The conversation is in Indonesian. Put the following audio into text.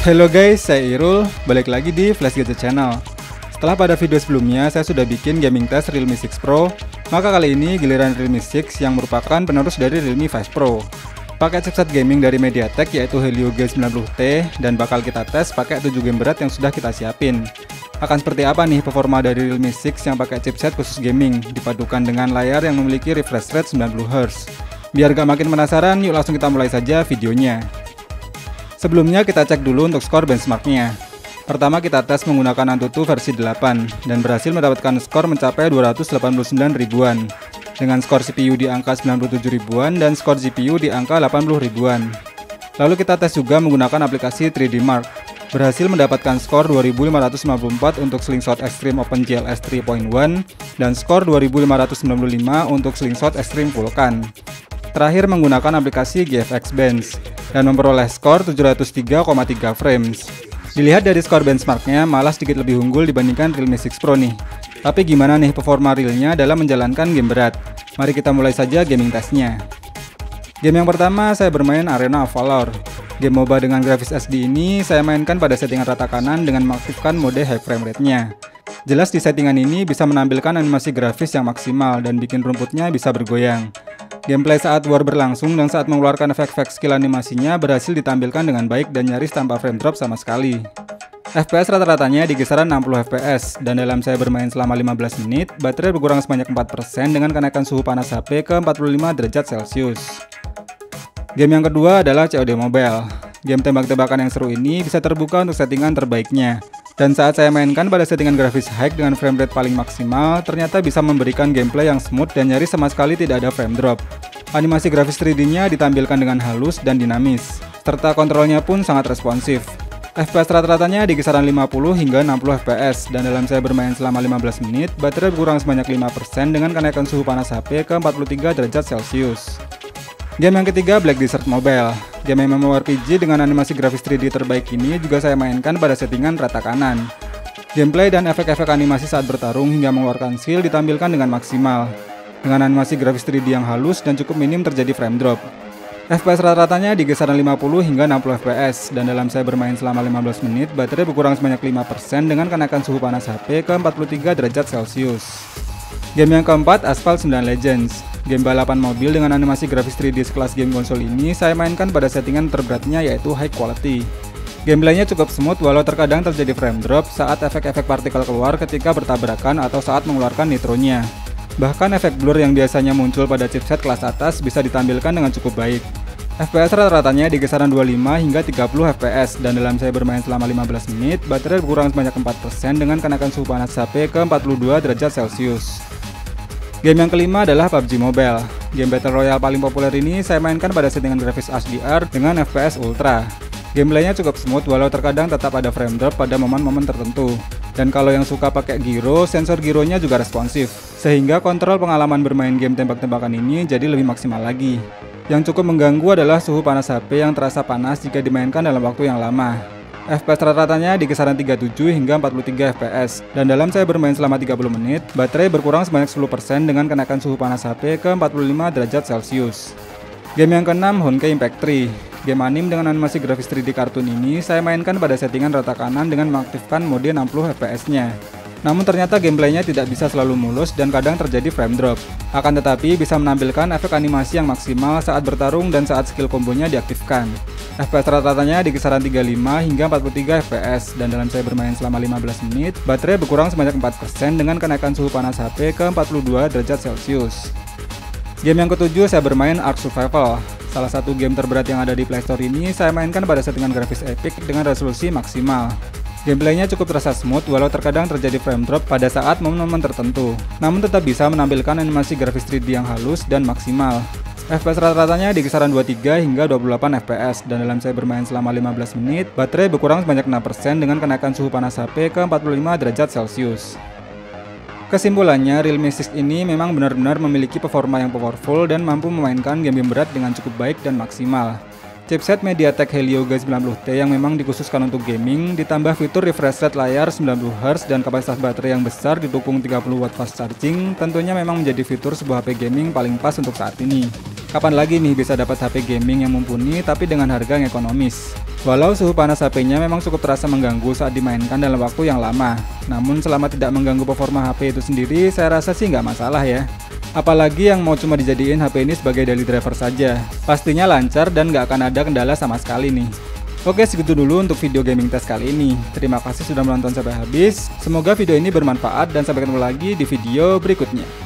Halo guys, saya Irul, balik lagi di Flash Gadget Channel. Setelah pada video sebelumnya saya sudah bikin gaming test Realme 6 Pro, maka kali ini giliran Realme 6 yang merupakan penerus dari Realme 5 Pro. Pakai chipset gaming dari MediaTek yaitu Helio G90T dan bakal kita tes pakai 7 game berat yang sudah kita siapin. Akan seperti apa nih performa dari Realme 6 yang pakai chipset khusus gaming dipadukan dengan layar yang memiliki refresh rate 90Hz. Biar gak makin penasaran, yuk langsung kita mulai saja videonya. Sebelumnya kita cek dulu untuk skor benchmarknya. Pertama kita tes menggunakan Antutu versi 8 dan berhasil mendapatkan skor mencapai 289 ribuan dengan skor CPU di angka 97 ribuan dan skor GPU di angka 80 ribuan. Lalu kita tes juga menggunakan aplikasi 3D Mark. Berhasil mendapatkan skor 2554 untuk Slingshot Extreme OpenGLS 3.1 dan skor 2595 untuk Slingshot Extreme Vulkan. Terakhir menggunakan aplikasi GFX Bench dan memperoleh skor 703,3 frames. Dilihat dari skor benchmarknya malah sedikit lebih unggul dibandingkan Realme 6 Pro nih. Tapi gimana nih performa realnya dalam menjalankan game berat? Mari kita mulai saja gaming testnya. Game yang pertama saya bermain Arena of Valor. Game MOBA dengan grafis SD ini saya mainkan pada settingan rata kanan dengan mengaktifkan mode high frame rate-nya. Jelas di settingan ini bisa menampilkan animasi grafis yang maksimal dan bikin rumputnya bisa bergoyang. Gameplay saat war berlangsung dan saat mengeluarkan efek-efek skill animasinya berhasil ditampilkan dengan baik dan nyaris tanpa frame drop sama sekali. FPS rata-ratanya di kisaran 60 FPS dan dalam saya bermain selama 15 menit, baterai berkurang sebanyak 4% dengan kenaikan suhu panas HP ke 45 derajat Celcius. Game yang kedua adalah COD Mobile. Game tembak-tembakan yang seru ini bisa terbuka untuk settingan terbaiknya. Dan saat saya mainkan pada settingan grafis high dengan frame rate paling maksimal, ternyata bisa memberikan gameplay yang smooth dan nyaris sama sekali tidak ada frame drop. Animasi grafis 3D-nya ditampilkan dengan halus dan dinamis, serta kontrolnya pun sangat responsif. FPS rata-ratanya di kisaran 50 hingga 60 FPS, dan dalam saya bermain selama 15 menit, baterai berkurang sebanyak 5% dengan kenaikan suhu panas HP ke 43 derajat Celcius. Game yang ketiga Black Desert Mobile. Game MMORPG dengan animasi grafis 3D terbaik ini juga saya mainkan pada settingan rata kanan. Gameplay dan efek-efek animasi saat bertarung hingga mengeluarkan skill ditampilkan dengan maksimal, dengan animasi grafis 3D yang halus dan cukup minim terjadi frame drop. FPS rata-ratanya di kisaran 50 hingga 60 FPS, dan dalam saya bermain selama 15 menit, baterai berkurang sebanyak 5% dengan kenaikan suhu panas HP ke 43 derajat Celcius. Game yang keempat Asphalt 9 Legends. Game balapan mobil dengan animasi grafis 3D sekelas game konsol ini saya mainkan pada settingan terberatnya yaitu high quality. Gameplaynya cukup smooth walau terkadang terjadi frame drop saat efek-efek partikel keluar ketika bertabrakan atau saat mengeluarkan nitronya. Bahkan efek blur yang biasanya muncul pada chipset kelas atas bisa ditampilkan dengan cukup baik. FPS rata-ratanya di kisaran 25 hingga 30 FPS dan dalam saya bermain selama 15 menit, baterai berkurang sebanyak 4% dengan kenaikan suhu panas HP ke 42 derajat Celcius. Game yang kelima adalah PUBG Mobile. Game Battle Royale paling populer ini saya mainkan pada settingan grafis HDR dengan FPS Ultra. Gameplaynya cukup smooth walau terkadang tetap ada frame drop pada momen-momen tertentu. Dan kalau yang suka pakai gyro, sensor gyronya juga responsif, sehingga kontrol pengalaman bermain game tembak-tembakan ini jadi lebih maksimal lagi. Yang cukup mengganggu adalah suhu panas HP yang terasa panas jika dimainkan dalam waktu yang lama. FPS rata-ratanya di kisaran 37 hingga 43 FPS, dan dalam saya bermain selama 30 menit, baterai berkurang sebanyak 10% dengan kenaikan suhu panas HP ke 45 derajat Celcius. Game yang keenam Honkai Impact 3. Game anime dengan animasi grafis 3D kartun ini saya mainkan pada settingan rata kanan dengan mengaktifkan mode 60 FPS-nya. Namun ternyata gameplaynya tidak bisa selalu mulus dan kadang terjadi frame drop. Akan tetapi bisa menampilkan efek animasi yang maksimal saat bertarung dan saat skill kombonya diaktifkan. FPS rata-ratanya di kisaran 35 hingga 43 FPS dan dalam saya bermain selama 15 menit, baterai berkurang sebanyak 4% dengan kenaikan suhu panas HP ke 42 derajat Celcius. Game yang ketujuh saya bermain Ark Survival. Salah satu game terberat yang ada di Play Store ini saya mainkan pada settingan grafis epic dengan resolusi maksimal. Gameplaynya cukup terasa smooth walau terkadang terjadi frame drop pada saat momen-momen tertentu, namun tetap bisa menampilkan animasi grafis 3D yang halus dan maksimal. FPS rata-ratanya di kisaran 23 hingga 28 FPS dan dalam saya bermain selama 15 menit, baterai berkurang sebanyak 6% dengan kenaikan suhu panas HP ke 45 derajat Celcius. Kesimpulannya, Realme 6 ini memang benar-benar memiliki performa yang powerful dan mampu memainkan game-game berat dengan cukup baik dan maksimal. Chipset MediaTek Helio G90T yang memang dikhususkan untuk gaming, ditambah fitur refresh rate layar 90Hz dan kapasitas baterai yang besar didukung 30 watt fast charging, tentunya memang menjadi fitur sebuah HP gaming paling pas untuk saat ini. Kapan lagi nih bisa dapat HP gaming yang mumpuni tapi dengan harga yang ekonomis? Walau suhu panas HP-nya memang cukup terasa mengganggu saat dimainkan dalam waktu yang lama, namun selama tidak mengganggu performa HP itu sendiri, saya rasa sih nggak masalah ya. Apalagi yang mau cuma dijadiin HP ini sebagai daily driver saja, pastinya lancar dan nggak akan ada kendala sama sekali nih. Oke, segitu dulu untuk video gaming test kali ini. Terima kasih sudah menonton sampai habis. Semoga video ini bermanfaat dan sampai ketemu lagi di video berikutnya.